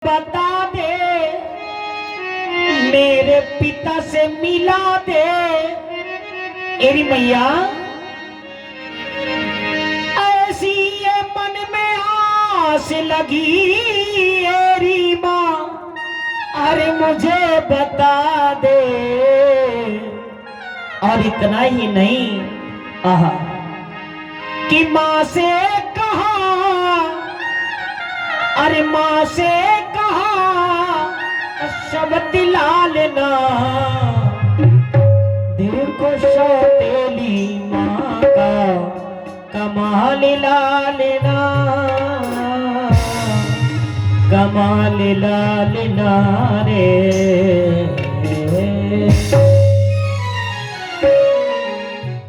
बता दे, मेरे पिता से मिला दे। एरी मैया ऐसी ये मन में आस लगी, एरी माँ अरे मुझे बता दे। और इतना ही नहीं, आहा कि माँ से कहा, अरे माँ से कहा शब्द ला लेना, देखो सौतेली माँ का कमाल ला लेना, कमाल ला लेना रे।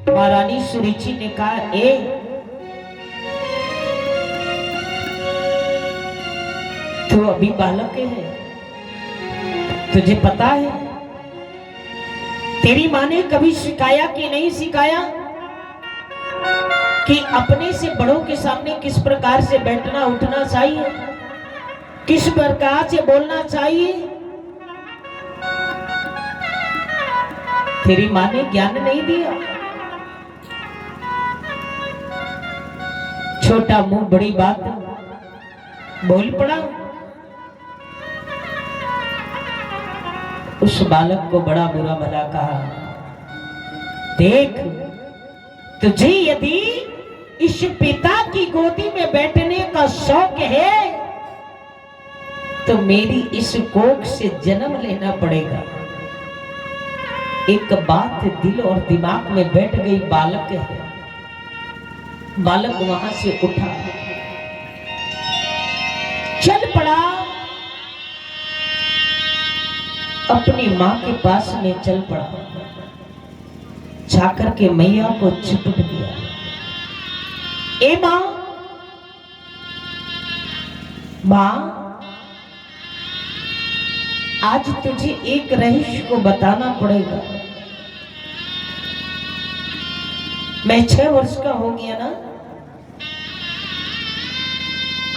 महारानी सुरुचि ने कहा, तो अभी बालक है, तुझे पता है तेरी माँ ने कभी सिखाया कि नहीं सिखाया कि अपने से बड़ों के सामने किस प्रकार से बैठना उठना चाहिए, किस प्रकार से बोलना चाहिए? तेरी माँ ने ज्ञान नहीं दिया? छोटा मुंह बड़ी बात बोल पड़ा। उस बालक को बड़ा बुरा भला कहा, देख तुझे यदि इस पिता की गोदी में बैठने का शौक है तो मेरी इस कोख से जन्म लेना पड़ेगा। एक बात दिल और दिमाग में बैठ गई, बालक है। बालक वहां से उठा, चल पड़ा, अपनी माँ के पास में चल पड़ा, जाकर के मैया को चिपट दिया। ए माँ, माँ आज तुझे एक रहस्य को बताना पड़ेगा। मैं 6 वर्ष का हो गया ना,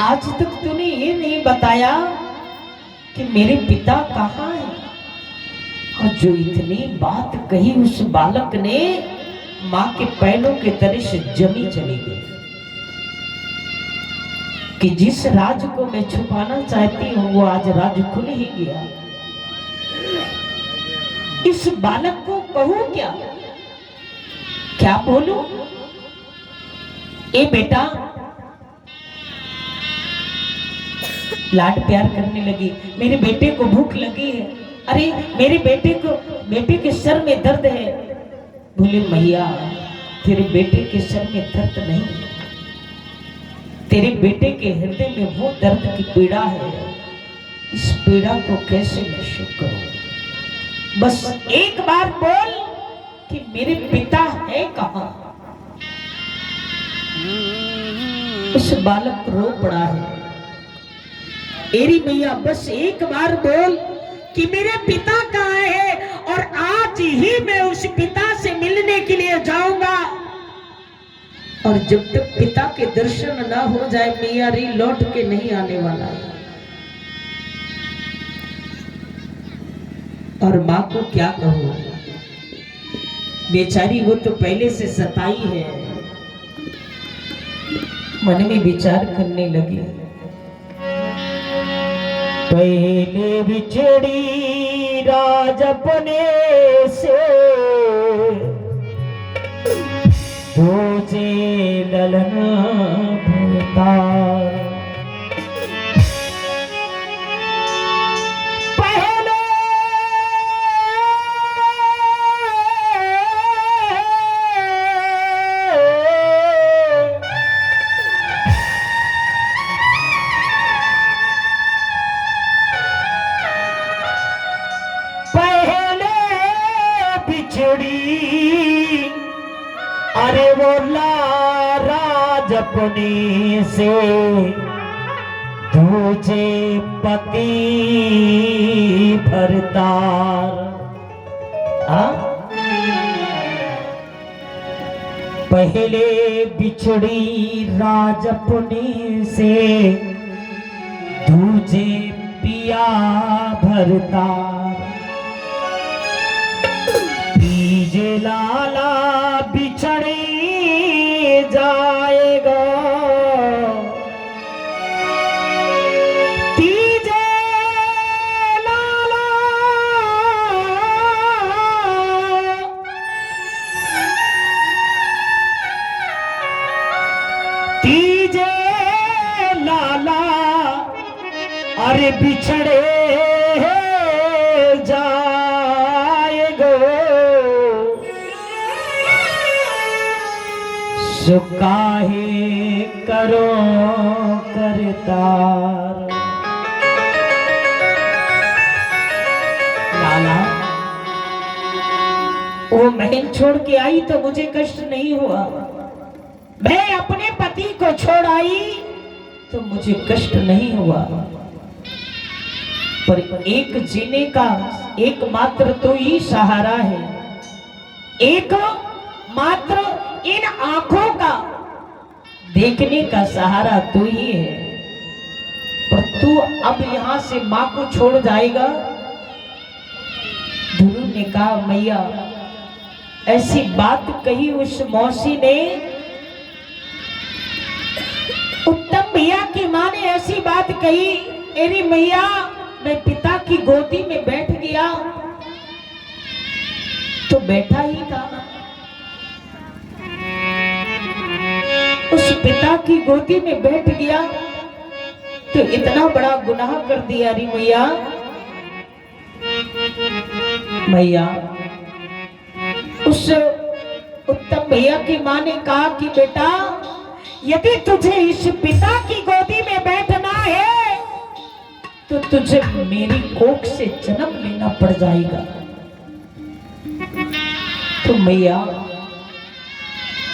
आज तक तूने ये नहीं बताया कि मेरे पिता कहाँ हैं। और जो इतनी बात कही उस बालक ने मां के पैरों के तले से जमी चली गई कि जिस राज को मैं छुपाना चाहती हूं वो आज राज खुल ही गया। इस बालक को कहूं क्या, क्या बोलूं? ए बेटा, लाड प्यार करने लगी, मेरे बेटे को भूख लगी है, अरे मेरे बेटे के सर में दर्द है। बोले मैया तेरे बेटे के सर में दर्द नहीं है, तेरे बेटे के हृदय में वो दर्द की पीड़ा है, इस पीड़ा को कैसे मैं सुख करूं? बस एक बार बोल कि मेरे पिता है कहां? उस बालक रो पड़ा है, एरी मैया बस एक बार बोल कि मेरे पिता कहाँ है, और आज ही मैं उस पिता से मिलने के लिए जाऊंगा। और जब तक पिता के दर्शन ना हो जाए मैया री लौट के नहीं आने वाला है। और माँ को क्या कहूं, बेचारी वो तो पहले से सताई है। मन में विचार करने लगी, पहले बिछड़ी राज अपने से, दूजे ललना भूता। अरे वो राज अपने से, दूजे पति भरतार। पहले बिछड़ी राज अपने से, दूजे दुनिया भरता तीजे लाला बिछड़े जाएगा तीजे लाला तीजे लाला अरे बिछड़े जाएगो सो काहे करो करतार। लाला वो महल छोड़ के आई तो मुझे कष्ट नहीं हुआ, मैं अपने पति को छोड़ आई तो मुझे कष्ट नहीं हुआ, पर एक जीने का एकमात्र तो ही सहारा है, एक मात्र इन आंखों का देखने का सहारा तू ही है। पर तू अब यहां से मां को छोड़ जाएगा। ध्रुव ने कहा मैया ऐसी बात कही उस मौसी ने, उत्तम भैया की मां ने ऐसी बात कही, अरे मैया मैं पिता की गोदी में बैठ गया तो बैठा ही था, उस पिता की गोदी में बैठ गया तो इतना बड़ा गुनाह कर दिया। रे मैया मैया उस उत्तम भैया की मां ने कहा कि बेटा यदि तुझे इस पिता की गोदी में बैठना है तो तुझे मेरी कोख से जन्म लेना पड़ जाएगा। तो मैया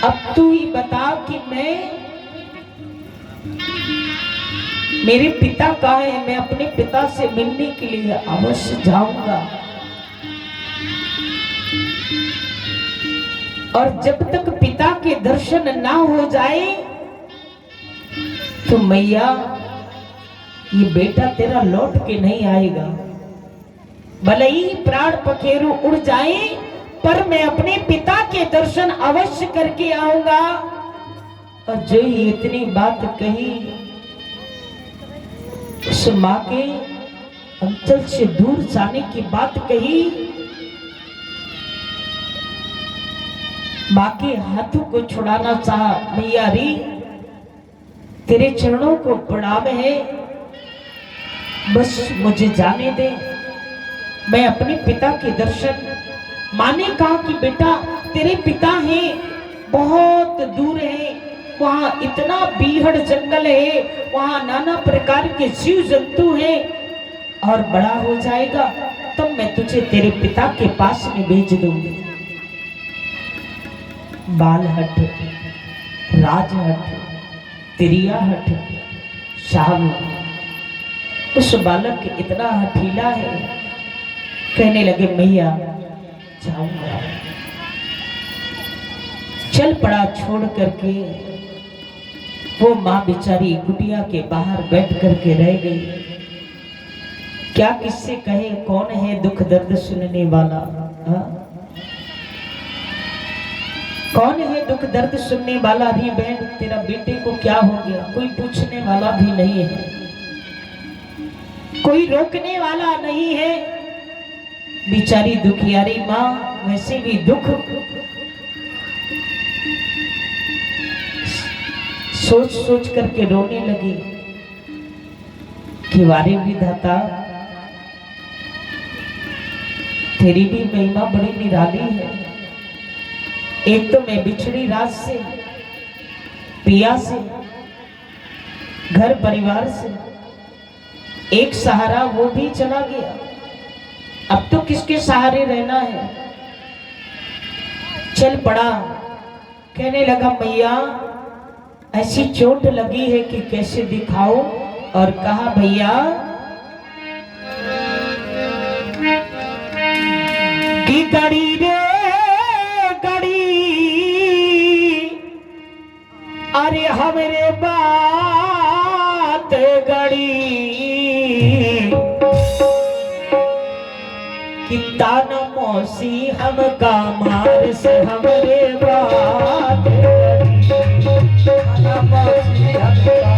अब तू ही बता कि मेरे पिता कहाँ है, मैं अपने पिता से मिलने के लिए अवश्य जाऊंगा। और जब तक पिता के दर्शन ना हो जाए तो मैया ये बेटा तेरा लौट के नहीं आएगा, भले ही प्राण पखेरु उड़ जाए पर मैं अपने पिता के दर्शन अवश्य करके आऊंगा। और जो ही इतनी बात कही उस मां के अंचल से दूर जाने की बात कही, मां के हाथों को छुड़ाना चाहा, मैया री तेरे चरणों को प्रणाम है, बस मुझे जाने दे, मैं अपने पिता के दर्शन। मां ने कहा कि बेटा तेरे पिता हैं बहुत दूर है, वहां इतना बीहड़ जंगल है, वहां नाना प्रकार के जीव जंतु हैं, और बड़ा हो जाएगा तब तो मैं तुझे तेरे पिता के पास में भेज दूंगी। बालहट, राजहट, तिरियाहट, शाहू उस बालक इतना हठीला है, कहने लगे मैया जाऊंगा। चल पड़ा छोड़ करके, वो मां बेचारी कुटिया के बाहर बैठ करके रह गई। क्या किससे कहे, कौन है दुख दर्द सुनने वाला? हा? कौन है दुख दर्द सुनने वाला? अरे बहन तेरा बेटे को क्या हो गया, कोई पूछने वाला भी नहीं है, कोई रोकने वाला नहीं है। बेचारी दुखियारी माँ वैसे भी दुख सोच सोच करके रोने लगी कि वारे विधाता तेरी भी महिमा बड़ी निराली है। एक तो मैं बिछड़ी रात से, पिया से, घर परिवार से, एक सहारा वो भी चला गया, अब तो किसके सहारे रहना है? चल पड़ा, कहने लगा मैया ऐसी चोट लगी है कि कैसे दिखाओ। और कहा भैया कि गड़ी रे गड़ी, अरे हमरे बात गड़ी, कि ताना मौसी हमका मार से हमरे बात ताना मौसी हमका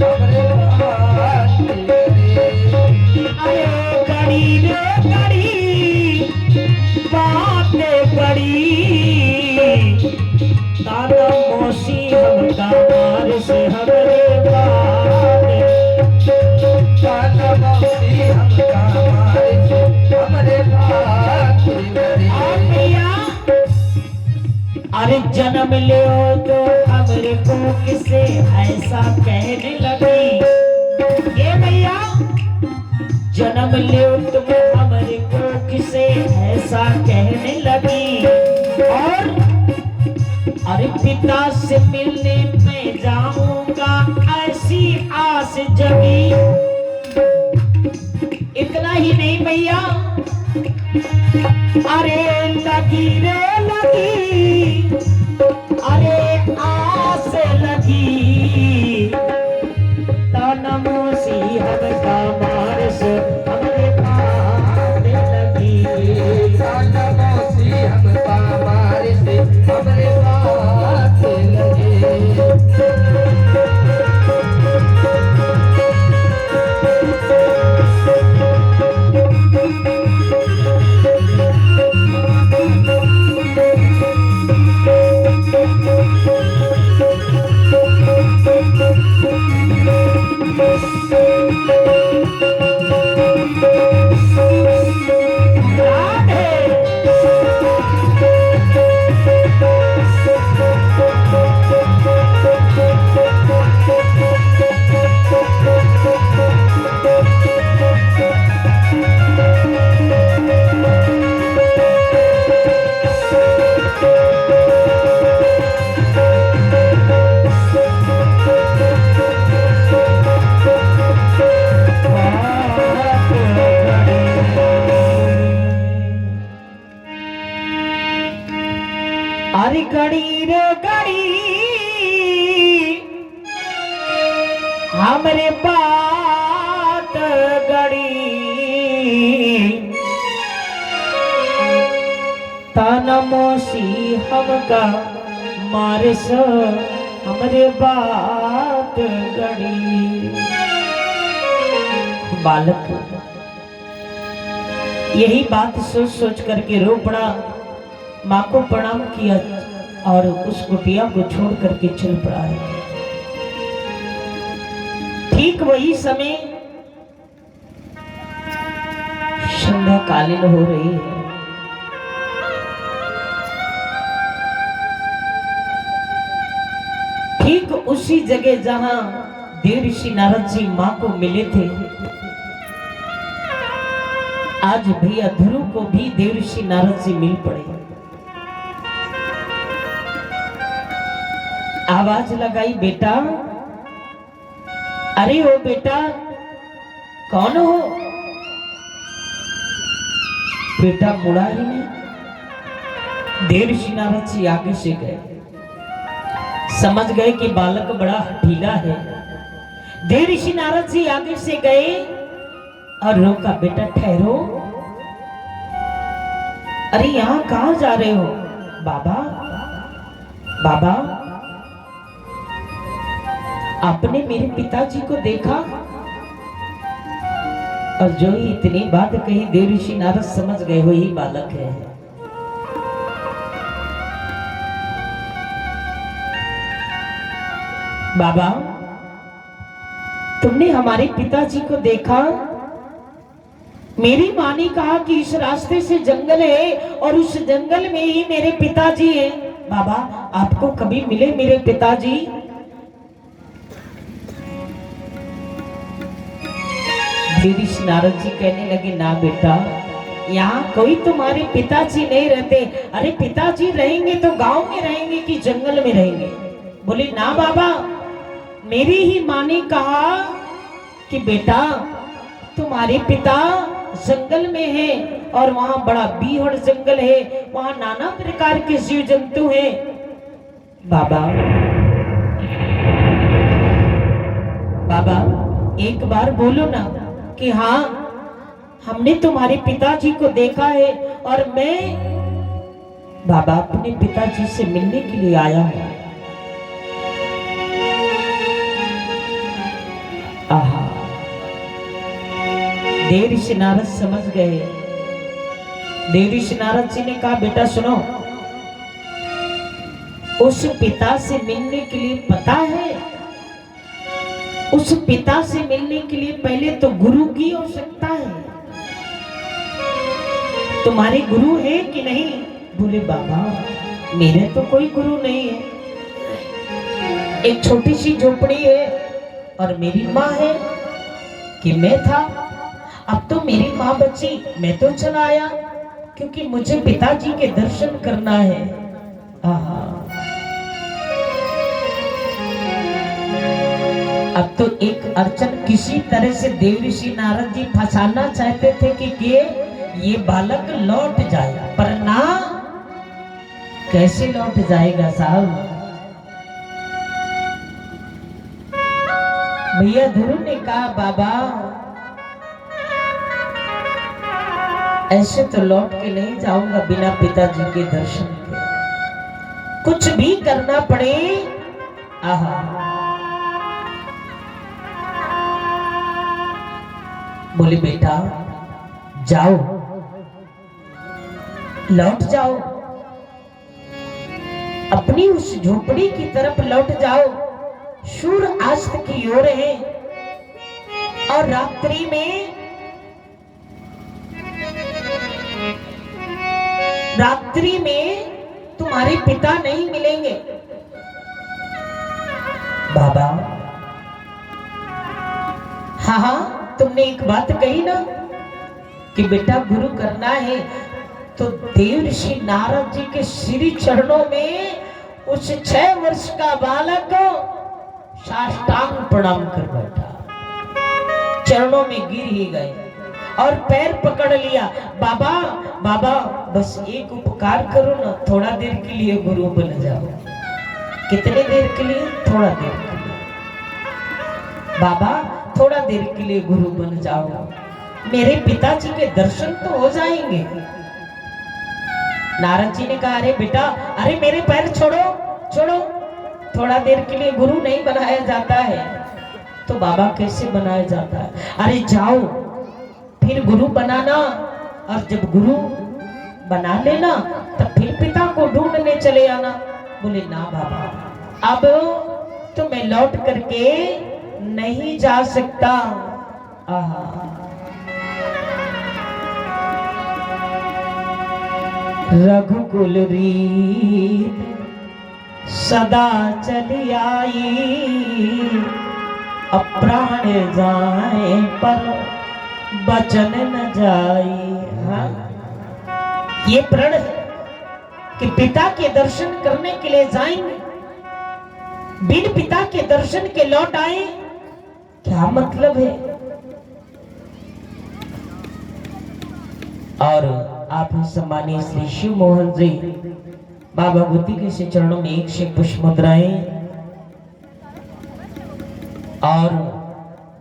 हमरे बात आए कड़ी रे कड़ी बात कड़ी ताना मौसी हमका मार से हमरे बात ताना मौसी हमका मार से हमरे बात अरे जन्म ले तो हमरे को किसे ऐसा कहने लगी ये भैया जन्म ले तुम हमरे को किसे ऐसा कहने लगी और अरे पिता से मिलने में जाऊंगा ऐसी आस जगी इतना ही नहीं भैया अरे लगी रे लगी अरे आस लगी ताना मौसी हमका मार से हमरे बात लगी ताना मौसी हमका मार से हमरे बात लगी अरे गड़ी रे गड़ी हमरे बात गड़ी ताना मौसी हमका मारे सो हमरे बात गड़ी बालक यही बात सोच सोच करके रो पड़ा माँ को प्रणाम किया और उस कुटिया को छोड़ करके चल पड़ा है ठीक वही समय संध्या कालीन हो रही है ठीक उसी जगह जहां देव ऋषि नारद जी मां को मिले थे आज भैया ध्रुव को भी देव ऋषि नारद जी मिल पड़े आवाज लगाई बेटा अरे ओ बेटा कौन हो बेटा मुड़ा ही नहीं देव ऋषि नारद जी आगे से गए समझ गए कि बालक बड़ा हठीला है देव ऋषि नारद जी आगे से गए और रोका बेटा ठहरो अरे यहाँ कहाँ जा रहे हो बाबा बाबा आपने मेरे पिताजी को देखा और जो ही इतनी बात कही देव ऋषि नारद समझ गए वही बालक है बाबा तुमने हमारे पिताजी को देखा मेरी माँ ने कहा कि इस रास्ते से जंगल है और उस जंगल में ही मेरे पिताजी हैं बाबा आपको कभी मिले मेरे पिताजी ऋषि नारद जी कहने लगे ना बेटा यहाँ कोई तुम्हारे पिताजी नहीं रहते अरे पिताजी रहेंगे तो गांव में रहेंगे कि जंगल में रहेंगे बोले ना बाबा मेरी ही माँ ने कहा कि बेटा तुम्हारे पिता जंगल में है और वहां बड़ा बीहड़ जंगल है वहां नाना प्रकार के जीव जंतु हैं बाबा बाबा एक बार बोलो ना कि हाँ हमने तुम्हारे पिताजी को देखा है और मैं बाबा अपने पिताजी से मिलने के लिए आया हूं। आहा, देव ऋषि नारद समझ गए। देव ऋषि नारद जी ने कहा, बेटा सुनो, उस पिता से मिलने के लिए पता है, उस पिता से मिलने के लिए पहले तो गुरु की आवश्यकता है। तुम्हारे गुरु है कि नहीं? बोले बाबा मेरे तो कोई गुरु नहीं है, एक छोटी सी झोपड़ी है और मेरी माँ है कि मैं था, अब तो मेरी माँ बची, मैं तो चला आया क्योंकि मुझे पिताजी के दर्शन करना है। आहा, अब तो एक अर्चन किसी तरह से देव ऋषि नारद जी फंसाना चाहते थे कि ये बालक लौट जाए, पर ना, कैसे लौट जाएगा साहब। भैया ध्रुव ने कहा, बाबा ऐसे तो लौट के नहीं जाऊंगा बिना पिताजी के दर्शन के, कुछ भी करना पड़े। आहा, बोले बेटा जाओ, लौट जाओ, अपनी उस झोपड़ी की तरफ लौट जाओ। सूर्य अस्त की ओर है और रात्रि में तुम्हारे पिता नहीं मिलेंगे। बाबा हाँ हाँ, तुमने एक बात कही ना कि बेटा गुरु करना है, तो देव ऋषि नारद जी के श्री चरणों में उस 6 वर्ष का बालक साष्टांग प्रणाम कर बैठा, चरणों में गिर ही गए और पैर पकड़ लिया। बाबा बाबा बस एक उपकार करो ना, थोड़ा देर के लिए गुरु बन जाओ। कितने देर के लिए? थोड़ा देर के लिए। बाबा थोड़ा देर के लिए गुरु बन जाओ, मेरे पिताजी के दर्शन तो हो जाएंगे। नारद जी ने कहा, अरे बेटा, अरे मेरे पैर छोड़ो छोड़ो, थोड़ा देर के लिए गुरु नहीं बनाया जाता है। तो बाबा कैसे बनाया जाता है? अरे जाओ फिर गुरु बनाना, और जब गुरु बना लेना तब फिर पिता को ढूंढने चले आना। बोले ना बाबा, अब तो मैं लौट करके नहीं जा सकता। आहा, रघुकुल रीत सदा चली आई, अप्राण जाए पर बचन न जाई। हाँ, ये प्रण है कि पिता के दर्शन करने के लिए जाएंगे, बिन पिता के दर्शन के लौट आए, क्या मतलब है? और आप सम्मानीय श्री शिव मोहन जी मां भगवती के श्री चरणों में 1 से पुष्प मुद्राएं, और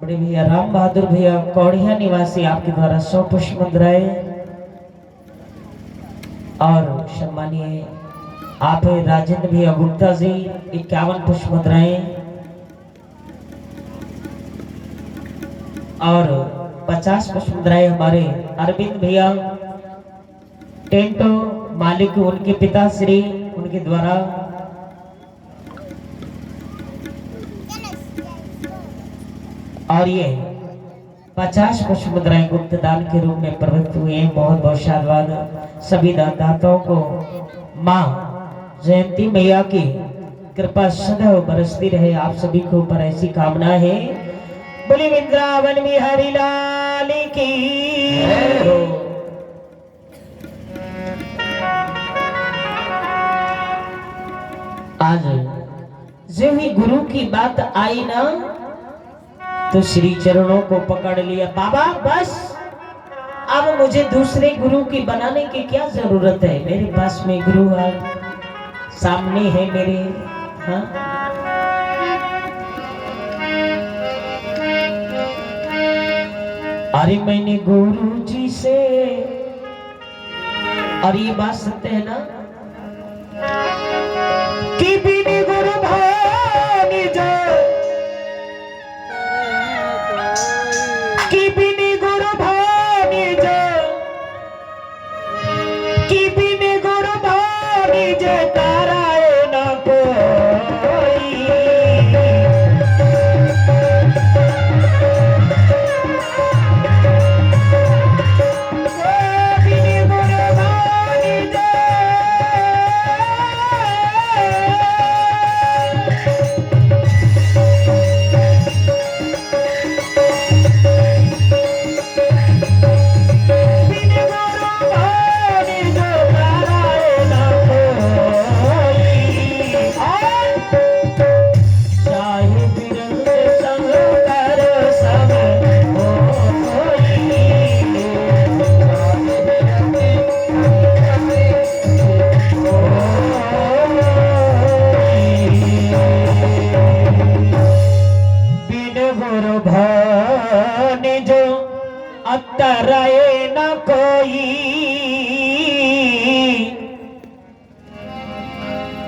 बड़े भैया राम बहादुर भैया कौड़िया निवासी आपके द्वारा 100 पुष्प मुद्राएं, और सम्मानीय आप राजेंद्र भैया गुप्ता जी 51 पुष्प मुद्राएं, और 50 पुष्प मुद्राएं हमारे अरविंद भैया टेंटो मालिक, उनके पिता श्री, उनके द्वारा। और ये 50 पुष्प मुद्राएं गुप्त दान के रूप में प्रवृत्त हुए हैं। बहुत बहुत साधुवाद सभी दाताओं को। माँ जयंती मैया की कृपा सदैव बरसती रहे आप सभी को ऊपर, ऐसी कामना है। बोली वृंदावन बिहारी लाल की। आज जो ही गुरु की बात आई ना, तो श्री चरणों को पकड़ लिया। बाबा बस अब मुझे दूसरे गुरु की बनाने की क्या जरूरत है, मेरे पास में गुरु सामने है मेरे। हाँ, अरे मैंने गुरु जी से, और ये बात सत्य है ना, कि बिन गुरु भानी जो, कि बिन गुरु भानी जो, कि बिन गुरु भानी जो तारा न कोई। तरए न कोई,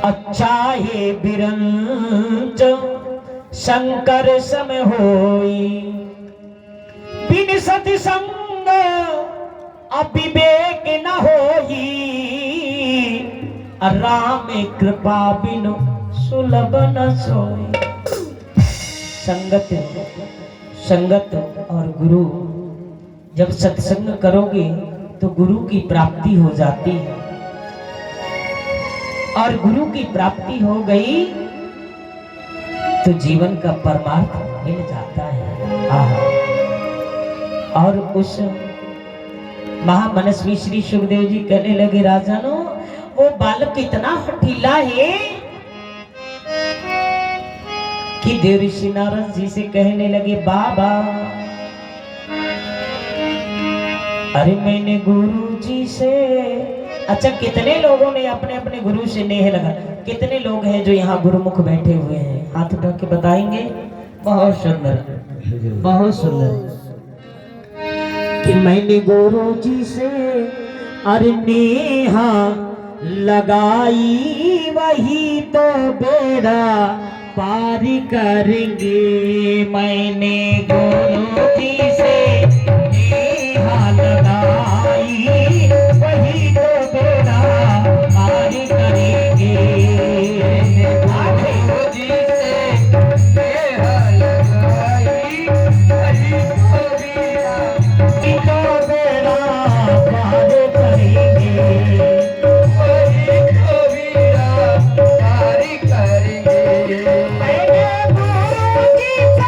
अच्छा है बिरंज शंकर सम होई। बिन सत्संग अविवेक न होई, राम कृपा बिनु सुलभ न सोई। संगत और गुरु, जब सत्संग करोगे तो गुरु की प्राप्ति हो जाती है, और गुरु की प्राप्ति हो गई तो जीवन का परमार्थ मिल जाता है। और उस महामनस्वी श्री सुखदेव जी कहने लगे, राजनो वो बालक इतना हठीला है कि देव ऋषि नारद जी से कहने लगे, बाबा अरे मैंने गुरु जी से, अच्छा कितने लोगों ने अपने अपने गुरु से नेह लगा? कितने लोग हैं जो यहाँ गुरुमुख बैठे हुए हैं? हाथ उठा के बताएंगे। बहुत सुंदर, बहुत सुंदर। कि मैंने गुरु जी से अरे नेहा लगाई, वही तो बेड़ा पार करेंगे। मैंने गुरु जी से लगाई, वही तो बेड़ा पार करेंगे। गुरु जी से लगाई, वही तो बेड़ा पार करेंगे, वही तो बेड़ा पार करेंगे। मैंने गुरु जी से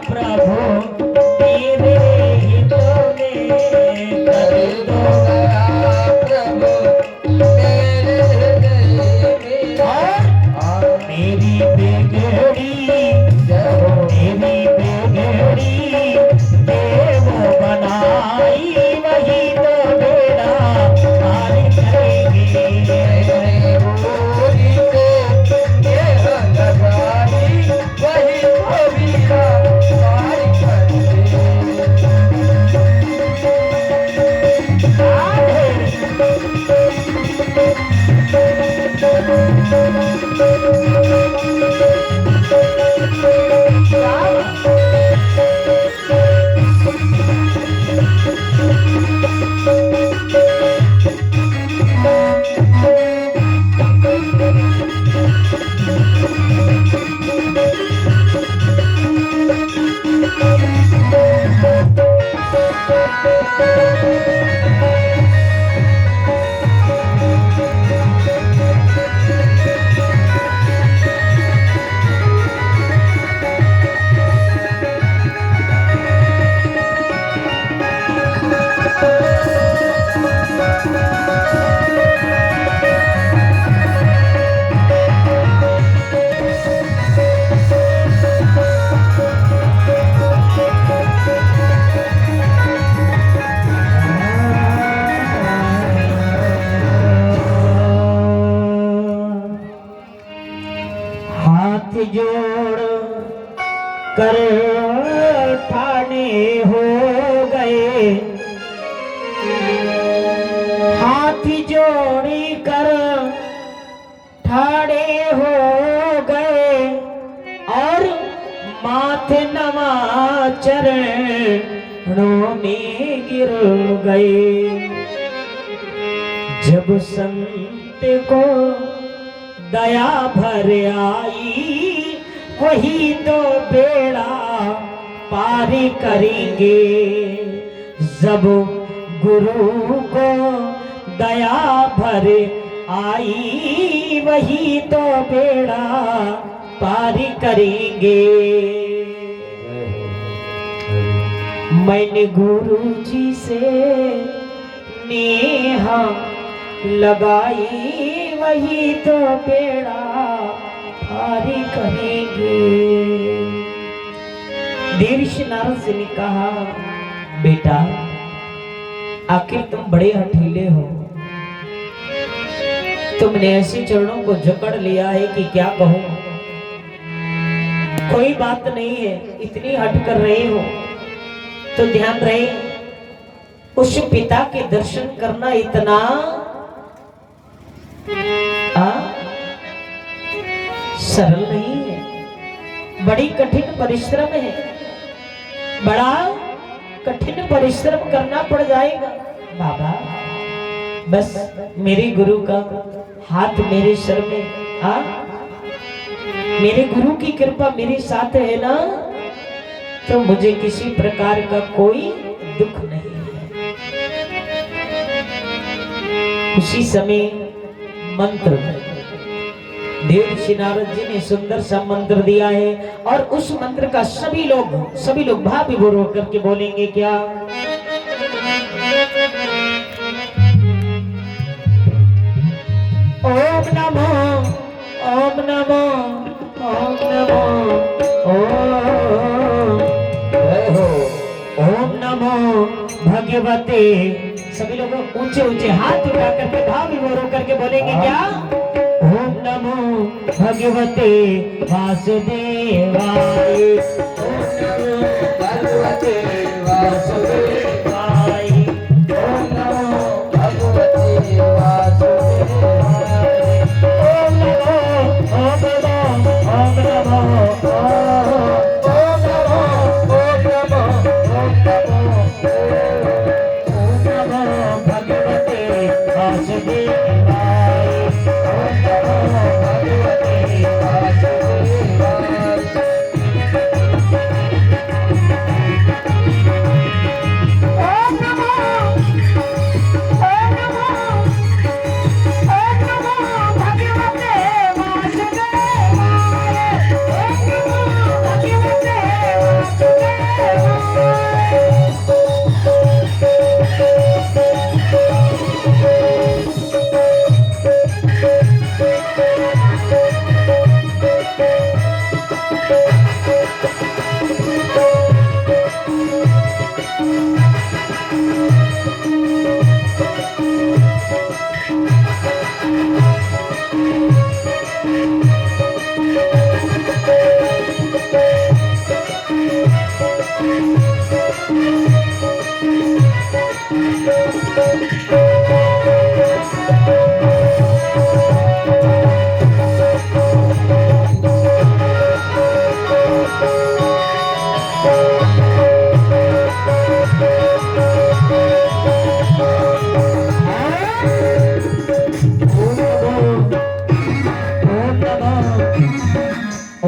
प्रभु तेरे हित में हाथ जोड़ कर ठाने हो गए, हाथ जोड़ी कर ठाड़े हो गए और माथे नवा चरणों में गिर गए। जब संत को दया भर आई वही तो बेड़ा पार करेंगे। जब गुरु को दया भर आई वही तो बेड़ा पार करेंगे। मैंने गुरु जी से नेहा लगाई वही तो बेड़ा पार करेंगे। देवर्षि नारद जी ने कहा, बेटा आखिर तुम बड़े हठीले हो, तुमने ऐसे चरणों को जकड़ लिया है कि क्या कहूं। कोई बात नहीं है, इतनी हट कर रहे हो तो ध्यान रहे उस पिता के दर्शन करना इतना सरल नहीं है, बड़ी कठिन परिश्रम है, बड़ा कठिन परिश्रम करना पड़ जाएगा। बाबा बस मेरे गुरु का हाथ मेरे सर में, मेरे गुरु की कृपा मेरे साथ है ना, तो मुझे किसी प्रकार का कोई दुख नहीं है। उसी समय मंत्र देवर्षि नारद जी ने सुंदर सा मंत्र दिया है और उस मंत्र का सभी लोग भाव विभोर होकर के बोलेंगे क्या? ओम नमो ओम नमो ओम नमो ओम नमो भगवते। सभी लोग ऊंचे ऊंचे हाथ उठा करके भाव विभोर होकर के बोलेंगे क्या? ओम नमो भगवते वासुदेवाय। ओम नमो भगवते वासुदेवाय। ओम नमो भगवते वासुदेवाय। ओम नमो ओम नमो ओम नमो ओम नमो ओम नमो ओम नमो भगवते वासुदेवाय।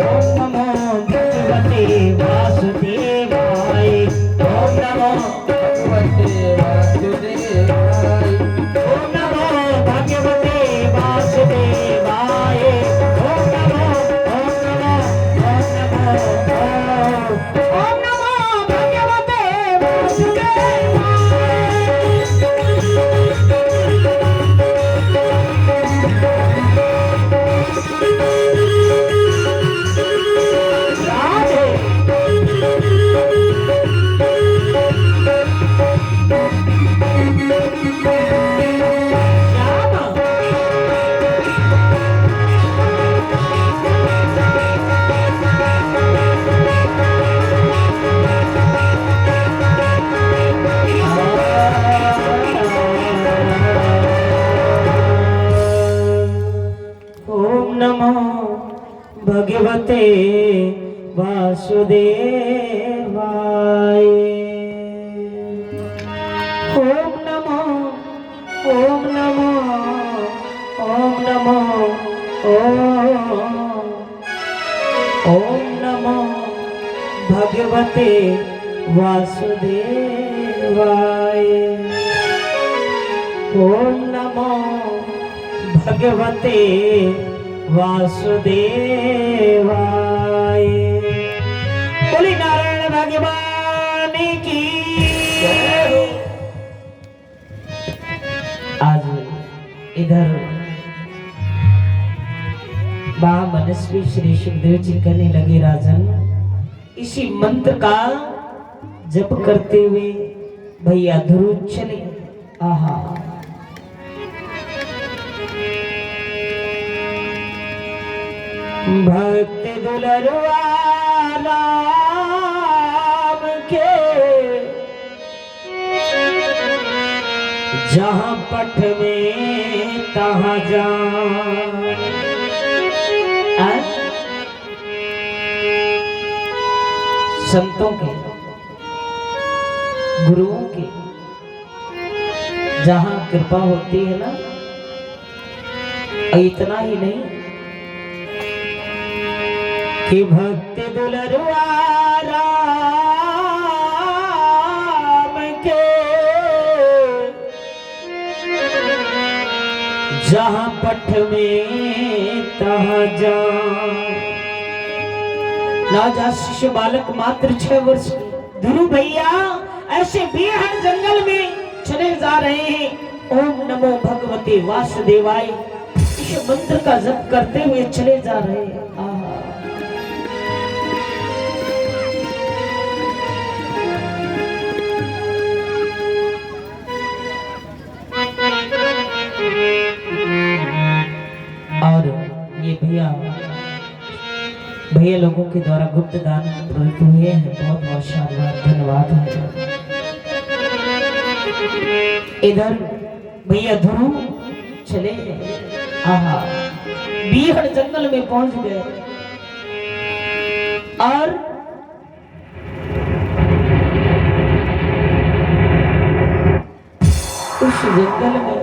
ओम नमो भगवते वासुदेवाय। ओम नमो भगवते वासुदेवाय। ओम नमो ओम नमो ओम नमो ओम नमो भगवते वासुदेवाय। ओम नमो भगवते वासुदेवाय। बोली नारायण भगवान की जय। आज इधर महामनस्वी श्री सुखदेव जी कहने लगे, राजन इसी मंत्र का जप करते हुए भैया ध्रुव चले। आहा भक्त दुलरुआ राम के जहां पठ में तहां जान। संतों के गुरुओं की जहां कृपा होती है ना, इतना ही नहीं कि भक्त दुलरुआ राम के जहां पठ में तहां जान। नवजात शिशु बालक मात्र 6 वर्ष की ध्रुव भैया ऐसे बेहद जंगल में चले जा रहे हैं। ओम नमो भगवते वासुदेवाय इस मंत्र का जप करते हुए चले जा रहे हैं। और ये भैया लोगों के द्वारा गुप्त दान प्रदत्त हुए हैं। बहुत बहुत शानदार धन्यवाद है। इधर भैया ध्रुव चले गए। आहा बीहड़ जंगल में पहुंच गए और उस जंगल में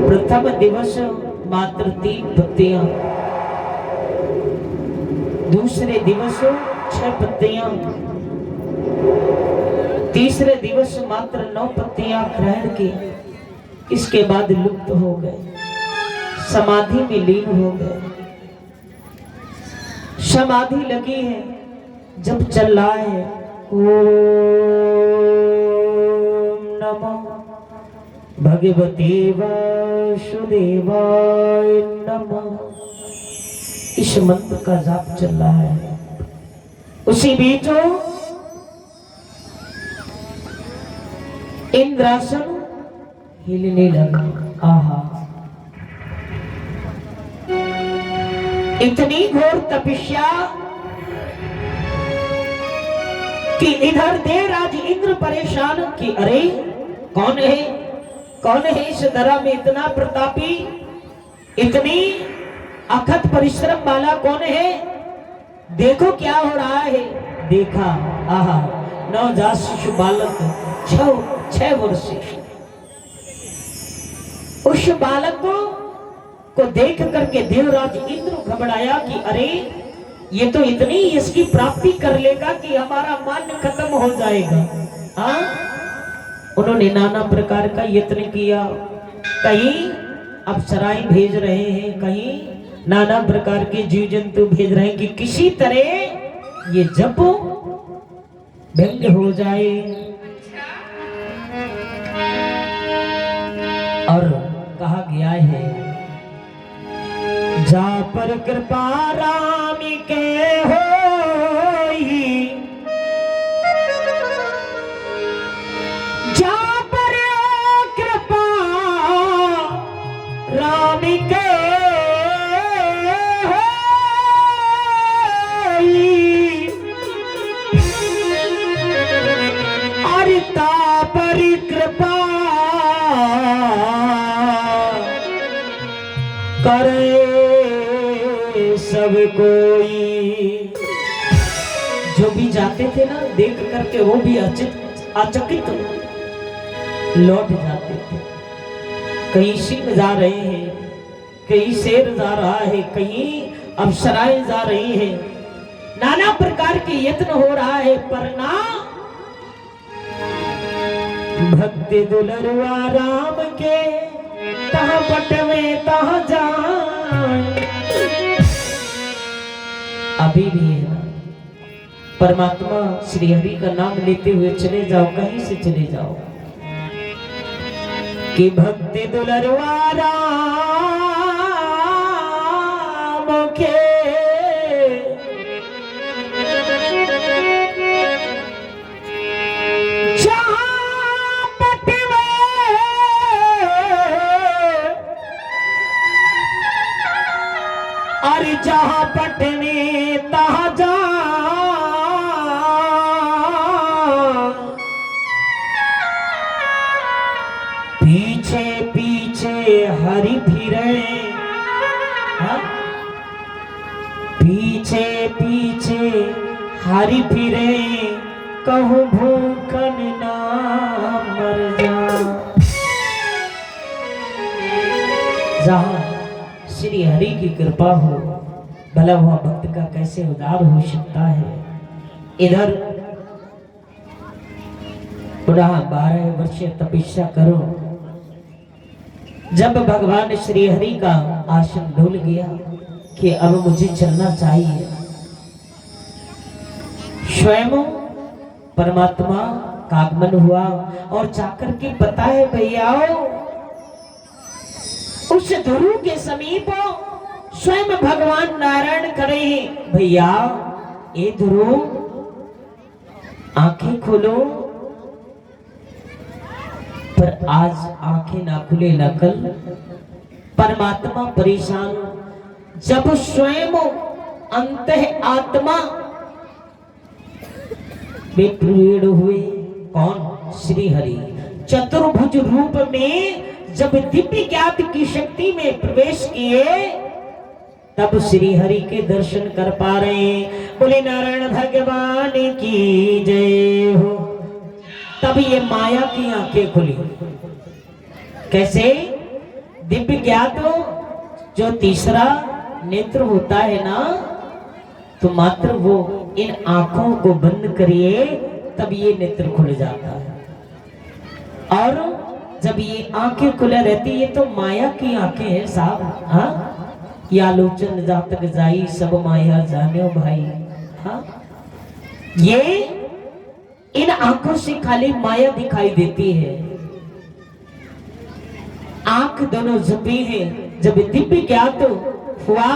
प्रथम दिवस मात्र 3 पत्तियां, दूसरे दिवस 6 पत्तियां, तीसरे दिवस मात्र 9 पत्तियां ग्रहण की। इसके बाद लुप्त हो गए, समाधि में लीन हो गए। समाधि लगी है, जब चल रहा है ओम नमो भगवते वासुदेवाय नमः। इस मंत्र का जाप चल रहा है। उसी बीच इंद्रासन हिलने लगा। आहा इतनी घोर तपस्या कि इधर देवराज इंद्र परेशान कि अरे कौन है इस धरा में इतना प्रतापी, इतनी अखत परिश्रम वाला कौन है? देखो क्या हो रहा है। देखा, आहा नवजात शिशु बालक 6 वर्ष। उस बालक को देख करके देवराज इंद्र घबराया कि अरे ये तो इतनी इसकी प्राप्ति कर लेगा कि हमारा मान खत्म हो जाएगा। हाँ, उन्होंने नाना प्रकार का यत्न किया। कहीं अप्सराएं भेज रहे हैं, कहीं नाना प्रकार के जीव जंतु भेज रहे हैं कि किसी तरह ये जप भंग हो जाए। और कहा गया है जा पर कृपा राम के होई, जा पर कृपा राम के होई, अरिता पर कृपा करे सब कोई। जो भी जाते थे ना देख करके वो भी अचकित लौट जाते थे। कहीं सिंह जा रहे हैं, कहीं शेर जा रहा है, कहीं अप्सराएं जा रही हैं, नाना प्रकार के यत्न हो रहा है, पर ना भक्ति दुलरुआ राम के तहाँ पटवे तहाँ जाए। अभी भी है ना, परमात्मा श्री हरि का नाम लेते हुए चले जाओ, कहीं से चले जाओ, कि भक्ति दुलरुआ राम के जहाँ पटने तहाँ जा। पीछे पीछे हरि फिरे, हाँ? पीछे पीछे हरि फिरे, कहूँ भूखन ना मर जा। जहाँ श्री हरि की कृपा हो, भला हुआ भक्त का कैसे उद्धार हो सकता है। इधर पुनः 12 वर्ष तपस्या करो। जब भगवान श्री हरि का आसन ढूल गया कि अब मुझे चलना चाहिए, स्वयं परमात्मा का आगमन हुआ और जाकर के पता है भैया उस ध्रुव के समीप स्वयं भगवान नारायण खड़े हैं। भैया ए ध्रुव आंखें खोलो, पर आज आंखें ना खुले ना कल। परमात्मा परेशान, जब स्वयं अंतः आत्मा विप्रीण हुए। कौन? श्री हरि चतुर्भुज रूप में जब दिव्य ज्ञात की शक्ति में प्रवेश किए, तब श्री हरि के दर्शन कर पा रहे हैं। बोले नारायण भगवान की जय हो। तब ये माया की आंखें खुली। कैसे? दिव्य ज्ञात जो तीसरा नेत्र होता है ना, तो मात्र वो इन आंखों को बंद करिए तब ये नेत्र खुल जाता है। और जब ये आंखें खुले रहती, ये तो माया की आंखें हैं साहब। हाँ, या लोचन जातक जाई सब माया जाने भाई। हाँ, ये इन आंखों से खाली माया दिखाई देती है। आंख दोनों जपी है। जब दिव्य ज्ञात हुआ,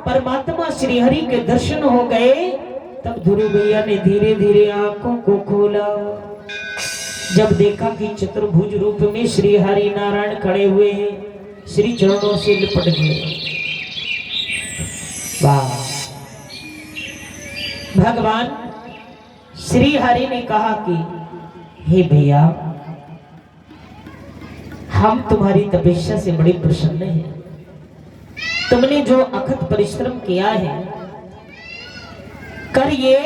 परमात्मा श्री हरि के दर्शन हो गए, तब ध्रुव भैया ने धीरे धीरे आंखों को खोला। जब देखा कि चतुर्भुज रूप में श्री हरि नारायण खड़े हुए हैं, श्री चरणों से लिपट गए। वाह! भगवान श्री हरि ने कहा कि हे भैया, हम तुम्हारी तपस्या से बड़े प्रसन्न हैं। तुमने जो अथक परिश्रम किया है, कर ये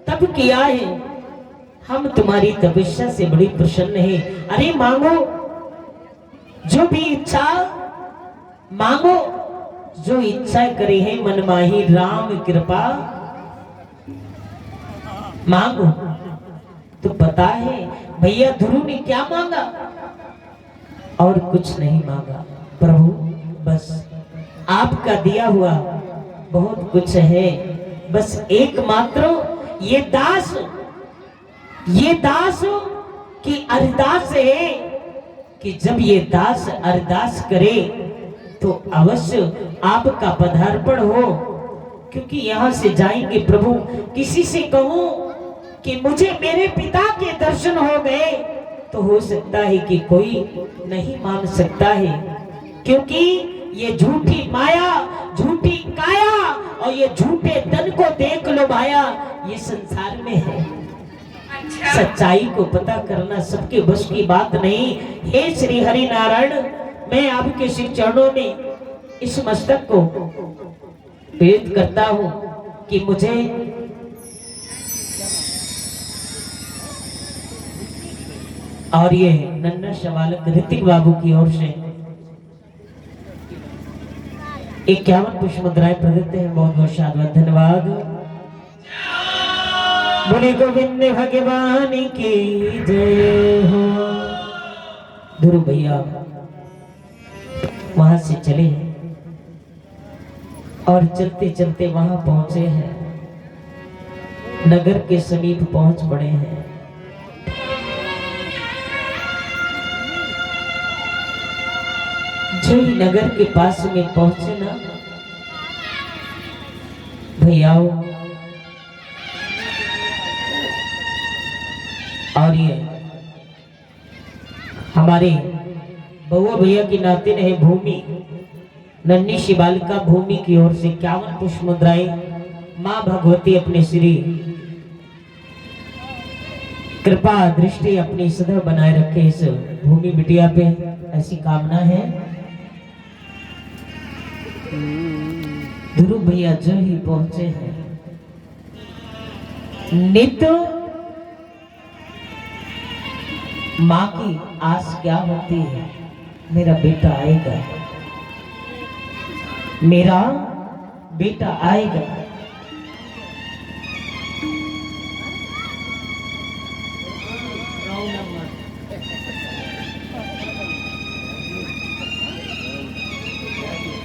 तब किया है, हम तुम्हारी तपस्या से बड़ी प्रसन्न हैं। अरे मांगो, जो भी इच्छा मांगो, जो इच्छा करे है मन माही राम कृपा मांगो। तो पता है भैया ध्रुव ने क्या मांगा? और कुछ नहीं मांगा, प्रभु बस आपका दिया हुआ बहुत कुछ है, बस एकमात्र ये दास की अरदास है कि जब ये दास अरदास करे तो अवश्य आपका पधार्पण हो। क्योंकि यहाँ से जाएंगे प्रभु, किसी से कहूं कि मुझे मेरे पिता के दर्शन हो गए, तो हो सकता है कि कोई नहीं मान सकता है। क्योंकि ये झूठी माया, झूठी काया और ये झूठे धन को देख लो भाया, ये संसार में है। सच्चाई को पता करना सबके बस की बात नहीं। हे श्री हरि नारायण, मैं आपके श्री चरणों में इस मस्तक को प्रेरित करता हूं कि मुझे और ये नन्हा सवाल ऋतिक बाबू की ओर से 51 पुष्प मुद्राएं प्रदत्त हैं। बहुत बहुत शाबाश, धन्यवाद। बोले गोविंद भगवान की जय हो। ध्रुव भैया वहां से चले और चलते चलते वहां पहुंचे हैं, नगर के समीप पहुंच पड़े हैं। जो ही नगर के पास में पहुंचे ना भैयाओ, और ये हमारे बउआ भैया की नातिन है भूमि, नन्ही सी बालिका भूमि की ओर से 51 पुष्प मुद्राएं मां भगवती अपने श्री कृपा दृष्टि अपनी सदैव बनाए रखे इस भूमि बिटिया पे, ऐसी कामना है। ध्रुव भैया जो ही पहुंचे हैं, नित्य माँ की आस क्या होती है, मेरा बेटा आएगा, मेरा बेटा आएगा।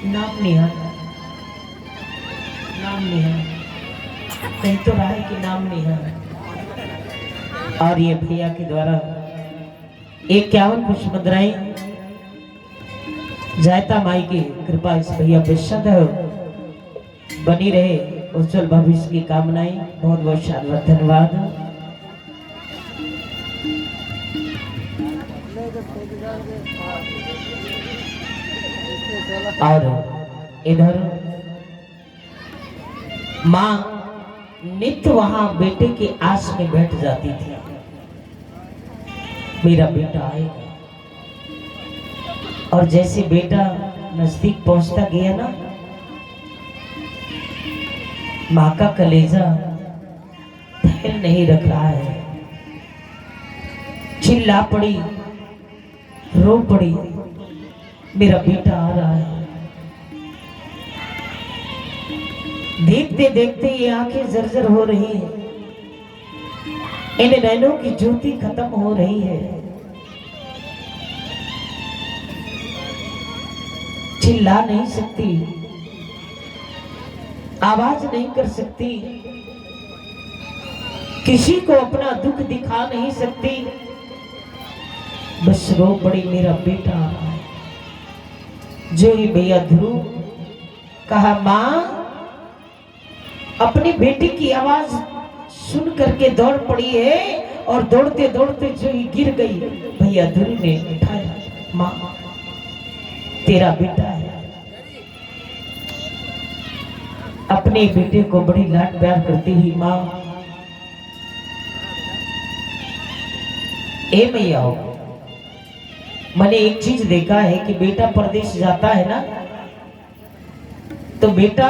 नाम नहीं है, नाम नहीं है, कहीं तो रहा है कि नाम नहीं है। और ये भैया के द्वारा 51 पुष्प मुद्राएं जायता माई की कृपा इस भैया पे सदैव बनी रहे, उज्जवल भविष्य की कामनाएं। बहुत बहुत शाबाश, धन्यवाद। और इधर मां नित्य वहां बेटे की आस में बैठ जाती थी, मेरा बेटा आएगा। और जैसे बेटा नजदीक पहुंचता गया ना, मां का कलेजा धैर्य नहीं रख रहा है, चिल्ला पड़ी, रो पड़ी, मेरा बेटा आ रहा है। देखते देखते ये आंखें जर्जर हो रही हैं, इन नैनों की ज्योति खत्म हो रही है। चिल्ला नहीं सकती, आवाज नहीं कर सकती, किसी को अपना दुख दिखा नहीं सकती, बस रो पड़ी, मेरा बेटा आ रहा है। जो ही भैया ध्रुव कहा, मां अपनी बेटी की आवाज सुन करके दौड़ पड़ी है, और दौड़ते दौड़ते जो ही गिर गई, भैया ध्रुव ने उठाया, मां तेरा बेटा है। अपने बेटे को बड़ी लाड प्यार करती हुई मां, ए भैया मैंने एक चीज देखा है कि बेटा परदेश जाता है ना, तो बेटा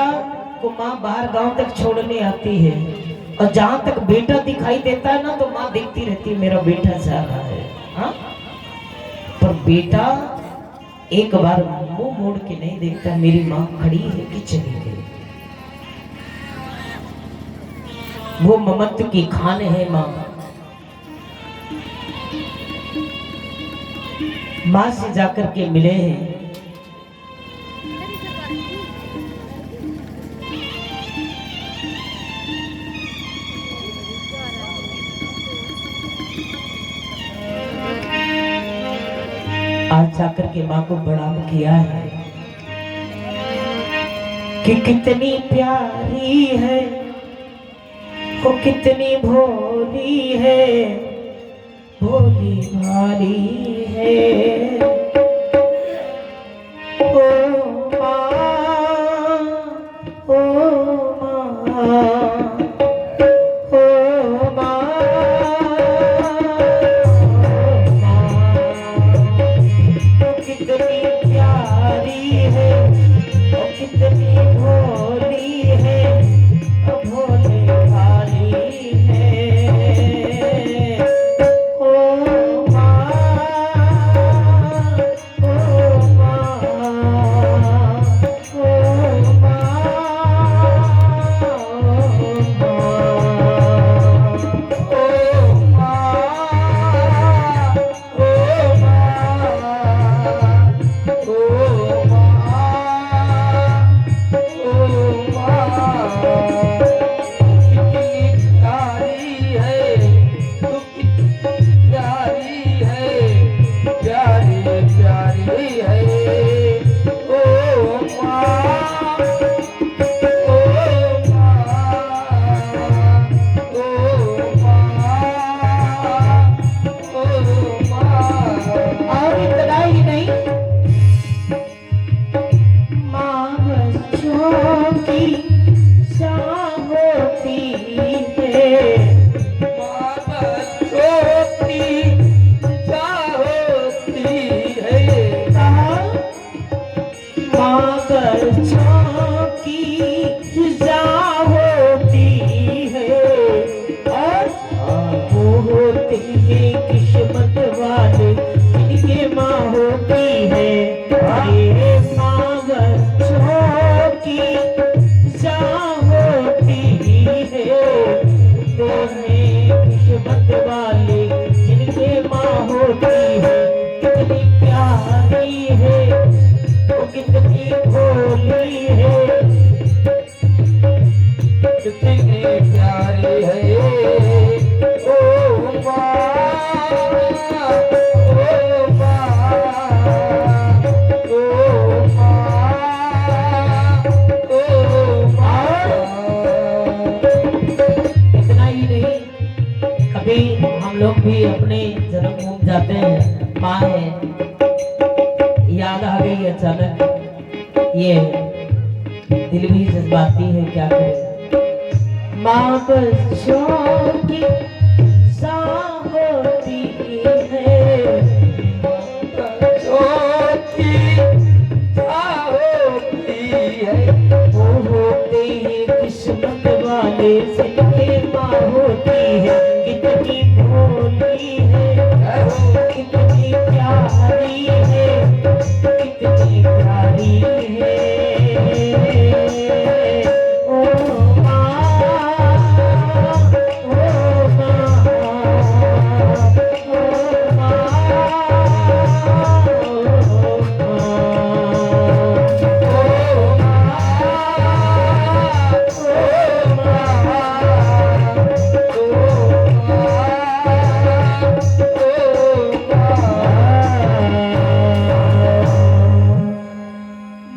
को माँ बाहर गांव तक छोड़ने आती है, और जहां तक बेटा दिखाई देता है ना, तो माँ देखती रहती है मेरा बेटा जा रहा है। हाँ? पर बेटा एक बार मुंह मोड़ के नहीं देखता, मेरी माँ खड़ी है कि चली गई। वो ममत्व की खान है माँ। माँ से जाकर के मिले हैं, आज जाकर के माँ को प्रणाम किया है कि कितनी प्यारी है वो, कितनी भोली है, भोली भाली है। ओ माँ, ओ माँ, ओ माँ, तो कितनी प्यारी है, वो कितनी भोली बच्चों की फिजा होती है और वो होते हैं किस्मत वाले जिनके माँ होती है। अरे माँ बच्चों की फिजा होती है तो हैं किस्मत वाले जिनके माँ होती है। कितनी प्यारी है वो, कितनी भोली है, कितनी प्यारी है ओ माँ, ओ माँ, ओ माँ, ओ माँ। इतना ही नहीं, कभी हम लोग भी अपने जन्मभूमि जाते हैं, माँ है, याद आ गई अचानक, ये दिल भी जज्बाती है, क्या करें। माँ बच्चों की साँ होती है, बच्चों की साँ होती है, वो होते हैं किस्मत वाले जिनके माँ होती है। कितनी भोली है, कितनी प्यारी है, कितनी प्यारी है ओ माँ, ओ माँ, ओ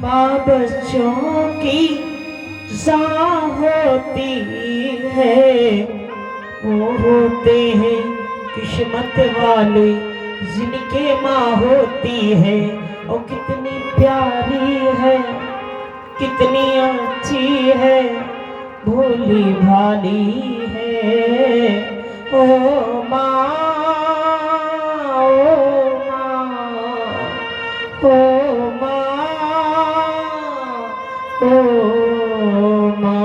माँ बच्चों की साँ होती है, वो होते हैं किस्मत वाले जिनके माँ होती है। और कितनी प्यारी है, कितनी अच्छी है, भोली भाली है ओ माँ, ओ माँ, ओ माँ, ओ माँ।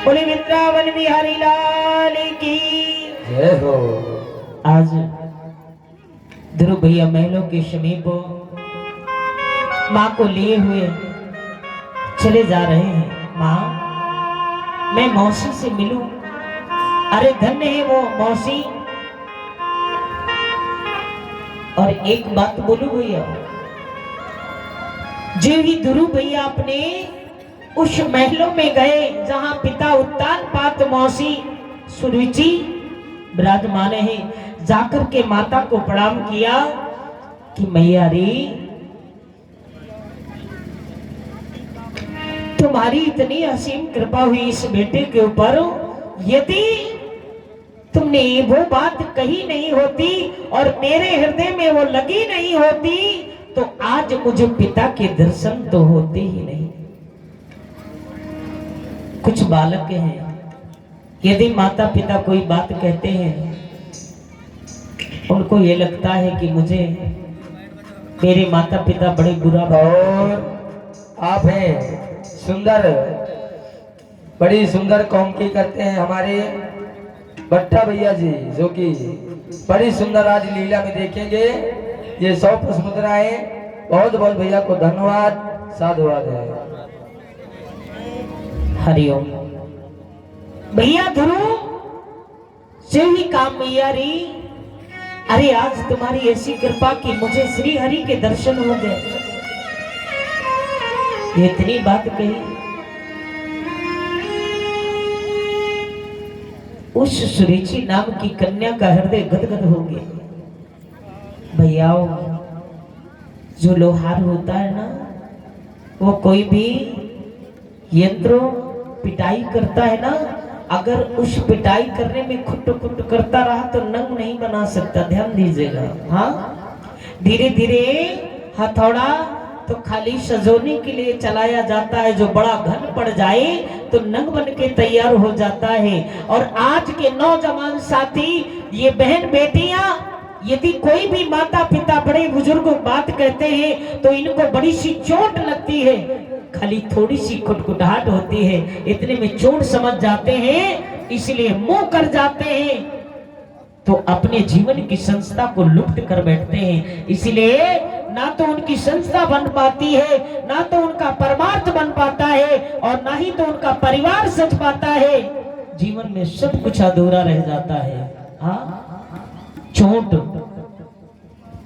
बोले वृंदावन बिहारी लाल की जय हो। आज ध्रुव भैया महलों के समीप माँ को लिए हुए चले जा रहे हैं। माँ, मैं मौसी से मिलूं। अरे धन्य है वो मौसी। और एक बात बोलूं भैया, जो ही ध्रुव भैया अपने उस महलों में गए जहां पिता उत्तान पात मौसी सुरुचि विराजमान है, जाकर के माता को प्रणाम किया कि मैया रे, तुम्हारी इतनी असीम कृपा हुई इस बेटे के ऊपर, यदि तुमने वो बात कही नहीं होती और मेरे हृदय में वो लगी नहीं होती तो आज मुझे पिता के दर्शन तो होते ही नहीं। कुछ बालक हैं, यदि माता पिता कोई बात कहते हैं उनको ये लगता है कि मुझे मेरे माता पिता बड़े बुरा। और आप हैं सुंदर, बड़ी सुंदर कौम की करते हैं हमारे भट्टा भैया जी, जो कि बड़ी सुंदर आज लीला में देखेंगे। ये 100 पुष्प मुद्राएं। बहुत बहुत भैया को धन्यवाद, साधुवाद है। हरिओम। भैया ध्रुव से ही काम मैया री, अरे आज तुम्हारी ऐसी कृपा कि मुझे श्री हरि के दर्शन हो गए। ये इतनी बात कही, उस सुरुचि नाम की कन्या का हृदय गदगद हो गया। भैया जो लोहार होता है ना, वो कोई भी यंत्रों पिटाई करता है ना, अगर उस पिटाई करने में खुट खुट करता रहा तो नंग नहीं बना सकता। ध्यान दीजिएगा। हाँ, धीरे धीरे हथौड़ा तो खाली सजोने के लिए चलाया जाता है, जो बड़ा घन पड़ जाए तो नंग बन के तैयार हो जाता है। और आज के नौजवान साथी, ये बहन बेटियां यदि कोई भी माता पिता बड़े बुजुर्ग बात कहते हैं तो इनको बड़ी सी चोट लगती है, खाली थोड़ी सी कुटकुटाहट होती है, इतने में चोट समझ जाते हैं, इसलिए मुंह कर जाते हैं, तो अपने जीवन की संस्था को लुप्त कर बैठते हैं। इसलिए ना तो उनकी संस्था बन पाती है, ना तो उनका परमार्थ बन पाता है, और ना ही तो उनका परिवार सच पाता है। जीवन में सब कुछ अधूरा रह जाता है। हाँ,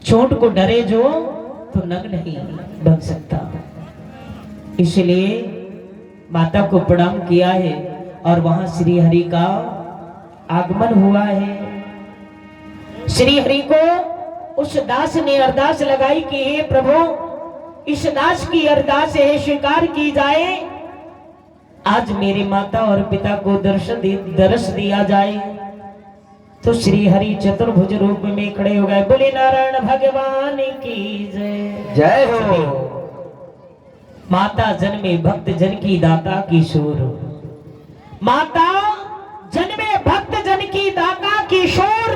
चोट को डरे जो तो नग नहीं बन सकता। इसलिए माता को प्रणाम किया है और वहां श्री हरि का आगमन हुआ है। श्री हरि को उस दास ने अरदास लगाई कि हे प्रभु, इस दास की अरदास है स्वीकार की जाए, आज मेरे माता और पिता को दर्श दिया जाए। तो श्री हरि चतुर्भुज रूप में खड़े हो गए। बोले नारायण भगवान की जय। जय हो। माता जन्मे भक्त जन की दाता किशोर, माता जन्मे भक्त जन की दाता किशोर,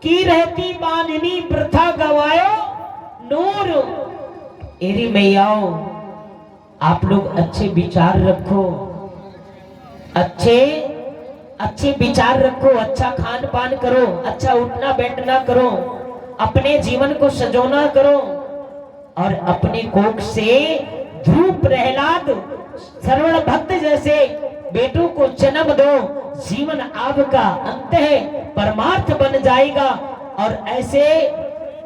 की रहती बाननी प्रथा गवायो नूर। एरी मैयाओ, आप लोग अच्छे विचार रखो, अच्छे विचार रखो, अच्छा खान पान करो, अच्छा उठना बैठना करो, अपने जीवन को सजोना करो, और अपने कोख से ध्रुव प्रहलाद श्रवण भक्त जैसे बेटों को जन्म दो। जीवन आपका अंत है, परमार्थ बन जाएगा। और ऐसे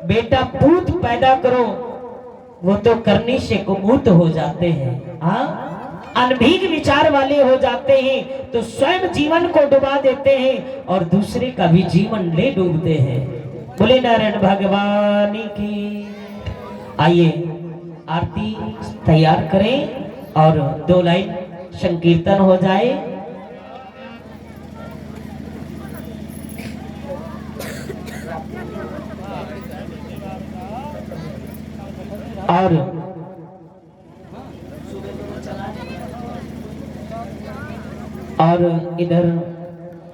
बेटा पूत पैदा करो, वो तो करने से कुमुत हो जाते हैं। हाँ, अनभीग विचार वाले हो जाते हैं तो स्वयं जीवन को डुबा देते हैं और दूसरे का भी जीवन ले डूबते हैं। बोले नारायण भगवान की। आइए आरती तैयार करें और 2 लाइन संकीर्तन हो जाए। और इधर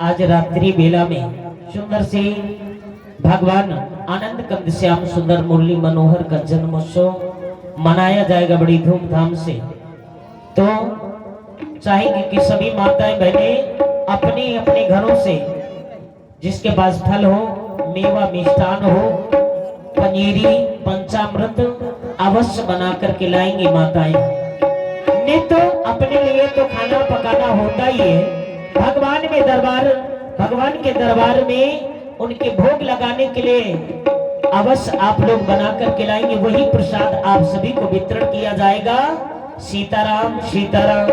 आज रात्रि बेला में सुंदर से भगवान आनंद कंद श्याम सुंदर मुरली मनोहर का जन्मोत्सव मनाया जाएगा बड़ी धूमधाम से। तो चाहेंगे कि सभी माताएं बहनें अपने अपने घरों से जिसके पास फल हो, मेवा मिष्ठान हो, पनीरी पंचामृत अवश्य बना करके लाएंगी माताएं। नहीं तो अपने लिए तो खाना पकाना होता ही है, भगवान के दरबार में उनके भोग लगाने के लिए अवश्य आप लोग बना करके लाएंगे, वही प्रसाद आप सभी को वितरण किया जाएगा। सीताराम सीताराम।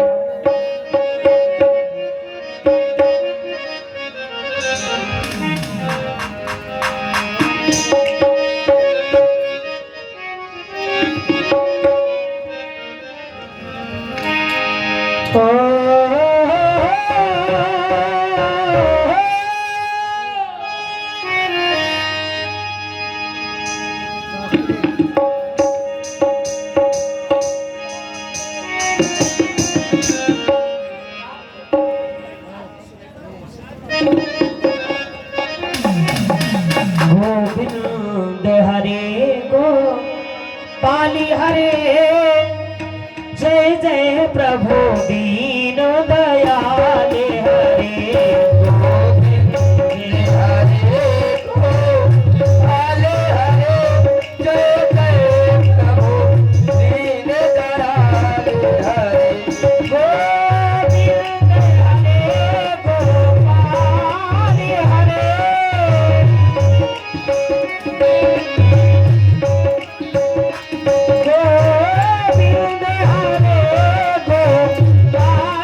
गोविंद हरे गो पाली हरे, जय जय प्रभु दीन दयाल हरे। गोविंद हरे गो पाली हरे, जय जय प्रभु दीन दयाल हरे। गोविंद हरे गो पाली हरे, गोविंद हरे गोपाल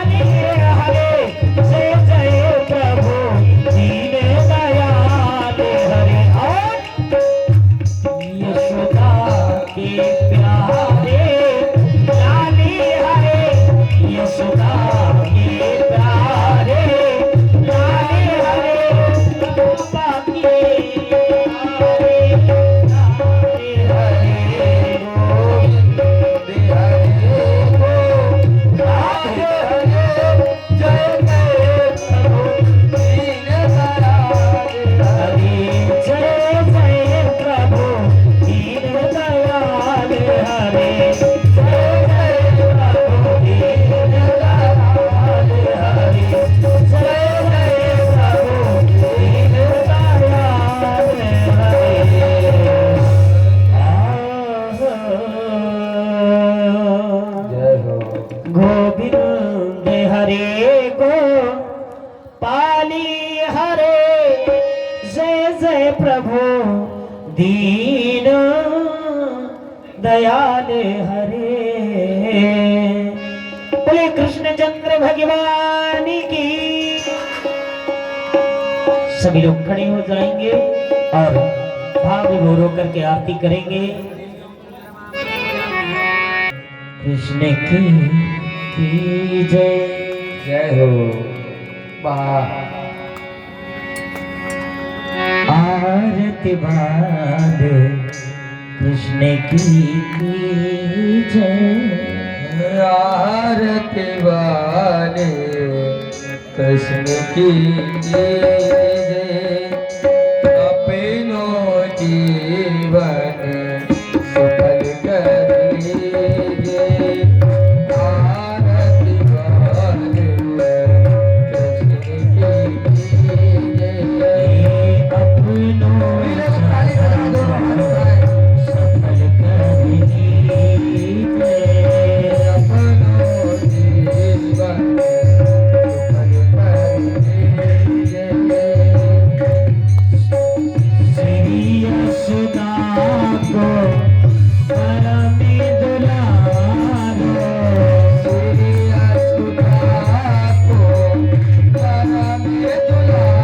दीन दयाल हरे। बोले कृष्णचंद्र भगवान की। सभी लोग खड़े हो जाएंगे और भाव विभोर होकर के आरती करेंगे। कृष्ण की जय। जय हो। वाह। आरती बाद कृष्ण की जय। आरती वाले कृष्ण की जय। अपनों जीवन सफल कर लीजिए। आरती वाले कृष्ण की जय। अपनों सफल कर लीजिए। श्री यशोदा को परम दुलारो। श्री यशोदा को परम दुलारो।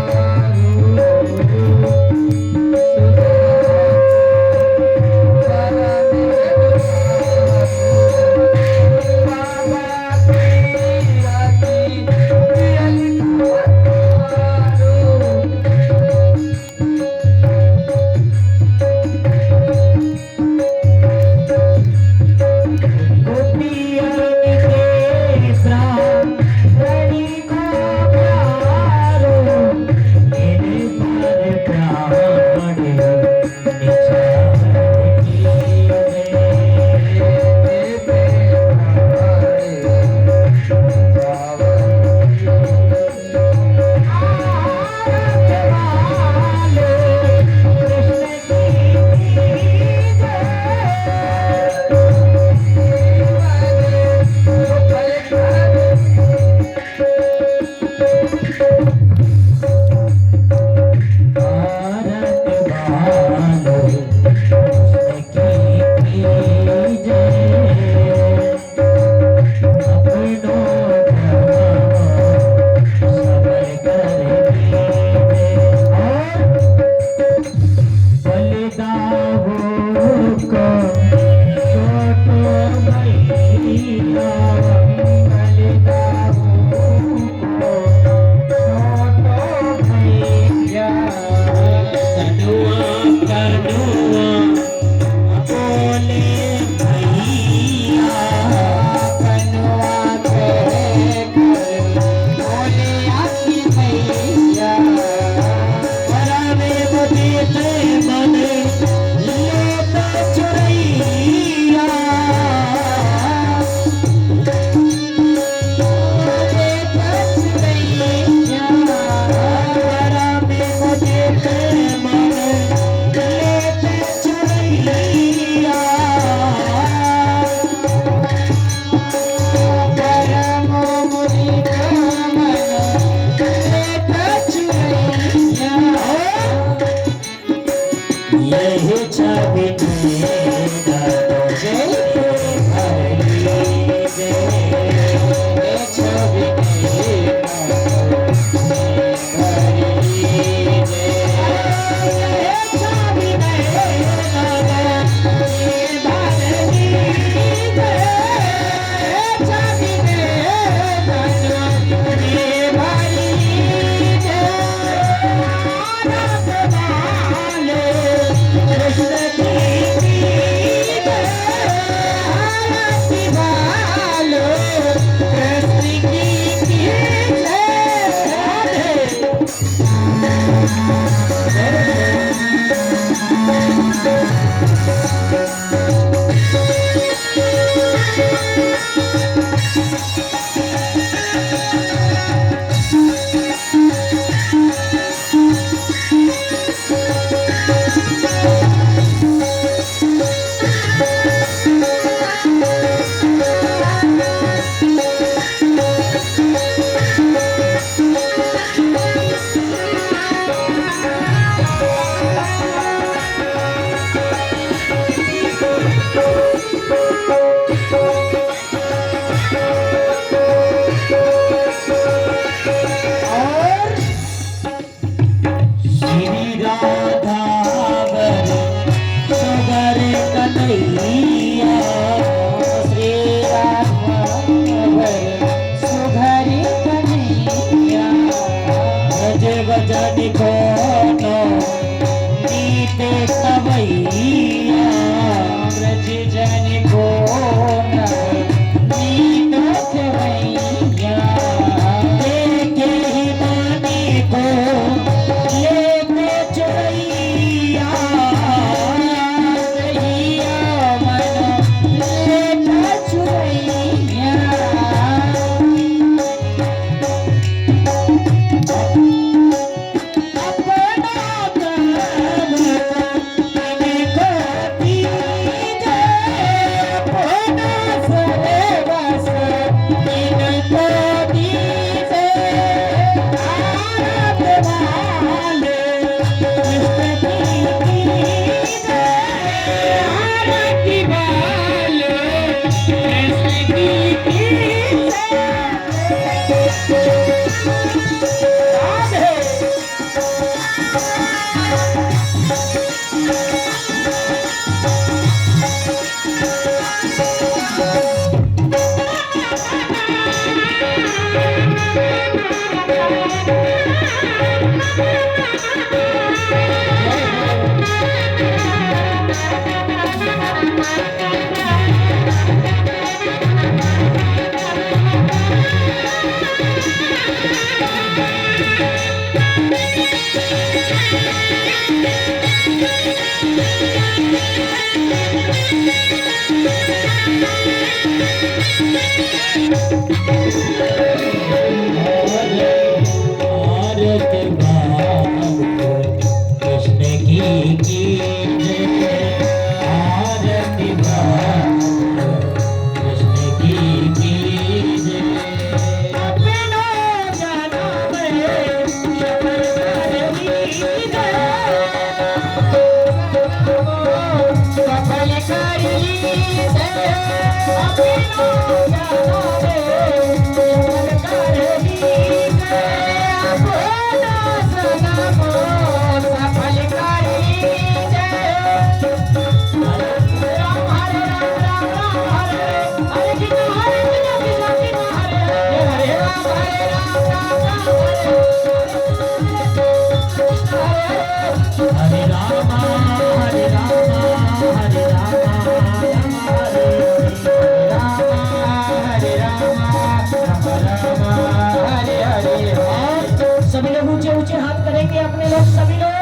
सभी लोग ऊंचे ऊंचे हाथ करेंगे अपने लोग सभी लोग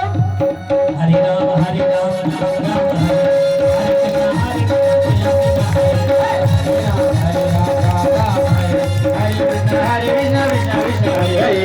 हरे राम राम राम राम हरे कृष्ण हरे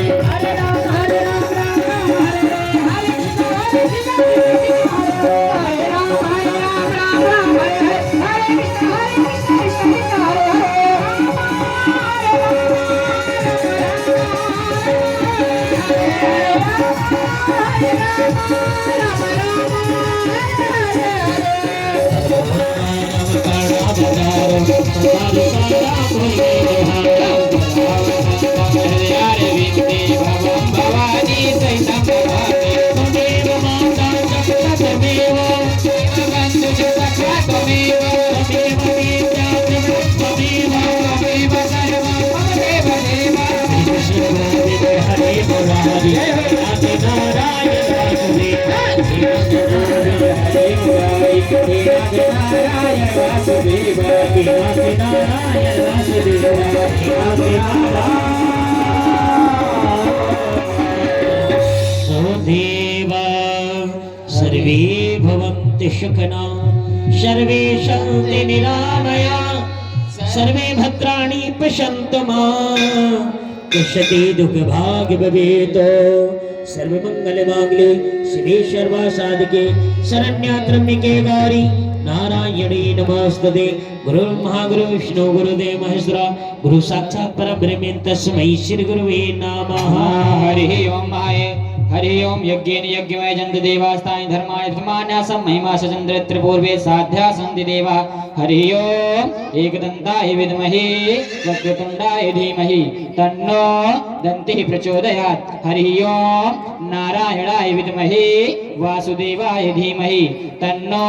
सुदेवा सर्वे भवन्ति सुखिनो सर्वे सन्ति निरामया सर्वे भद्राणि पश्यन्तु मा कश्चित् दुःखभाग् भवेत् सर्वमङ्गलमाङ्गल्ये शिवे सर्वसाधिके शरण्ये त्र्यम्बके गौरी नारायणी नमोस्तुते गुरु महागुरु विष्णु गुरुदेव महेश्वरा गुरु साक्षात् परब्रह्म तस्मै श्री गुरुवे नमः। हरि ओम हरि ओम यज्ञेन यज्ञमय जन्त देवास्तानि धर्माणि धर्मान्यासं महिमा सचन्द्र त्रिपूर्वे साध्या सन्ति देवा। हरि ओम एकदन्ताय विद्महे वक्रतुण्डाय धीमहि तन्नो दन्तिः प्रचोदयात्। हरि ओम नारायणाय विद्महे वासुदेवाय धीमहि तन्नो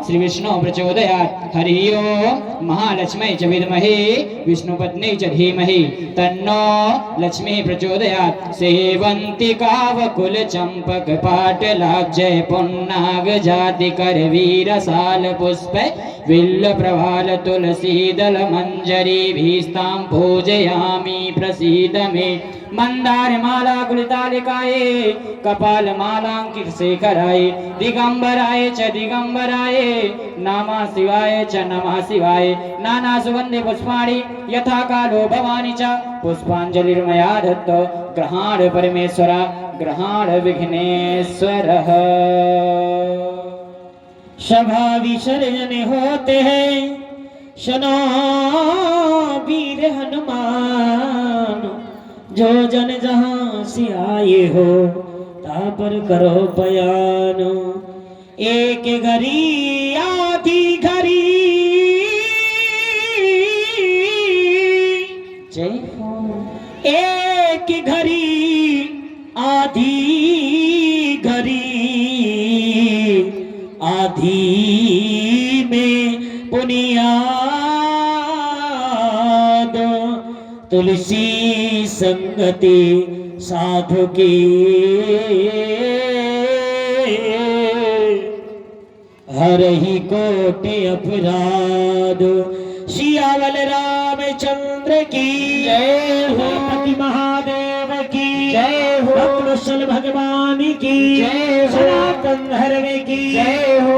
श्री विष्णु प्रचोदयात्। हरि ओम महालक्ष्मी च विद्महे विष्णुपत्नी च धीमहि तन्नो लक्ष्मी प्रचोदयात्। सेवन्ति कावकुल चंपक पाटलाब्जय पुन्नाग जाति कर वीर साल पुष्प विल्ल प्रभाल तुलसी दल मंजरी भीस्तां पूजयामि प्रसीद मे। मंदार माला कुलितालिकाये कपाल मालांकित शेखराय दिगंबराय च दिगंबराय नमः शिवाय च नमः शिवाय। नाना सुगंधि पुष्पाणि यथा कालो भवानी च पुष्पांजलिर्मया दत्त ग्रहाण परमेश्वर ग्रहाण विघ्नेश्वरः। सभा विसर्जन होते हैं शनो वीर हनुमान जो जन जहां से आए हो ता पर करो बयान। एक घड़ी आधी घड़ी जय हो। एक घड़ी आधी घड़ी आधी में पुनियाद तुलसी संगति साधु की हर ही कोटि अपराध। सियावल रामचंद्र की जय हो। पति महादेव की जय हो। भक्तवत्सल भगवान की जय हो। सनातन धर्म की जय हो।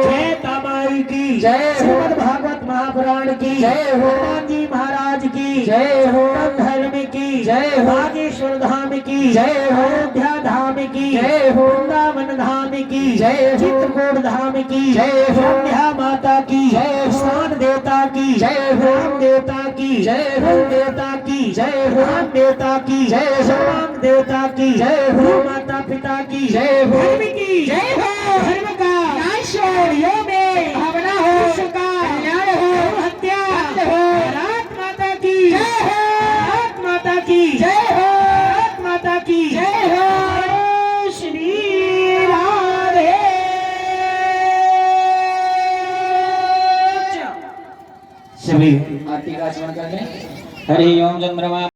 जय हो। श्रीमद् भागवत महापुराण की जय हो। हनुमान जी महाराज की जय हो। धर्म की जय हो। बागेश्वर धाम की जय हो। अयोध्या धाम की जय हो। वृंदावन धाम की जय हो। चित्रकूट धाम की जय हो। संध्या माता की जय हो। स्थान देवता की जय हो। राम देवता की जय हो। कुल देवता की जय हो। राम देवता की जय हो। सर्वांग देवता की जय हो। भू माता पिता की जय हो। धर्म की जय हो। धर्म का नाश हो योग में भावना हो विश्व का कल्याण हो हत्या हो भारत माता की जय हो भारत माता की जय हो भारत माता की जय हो श्री राधे सभी आरती का स्मरण कर लें। हरि ओम चंद्रमा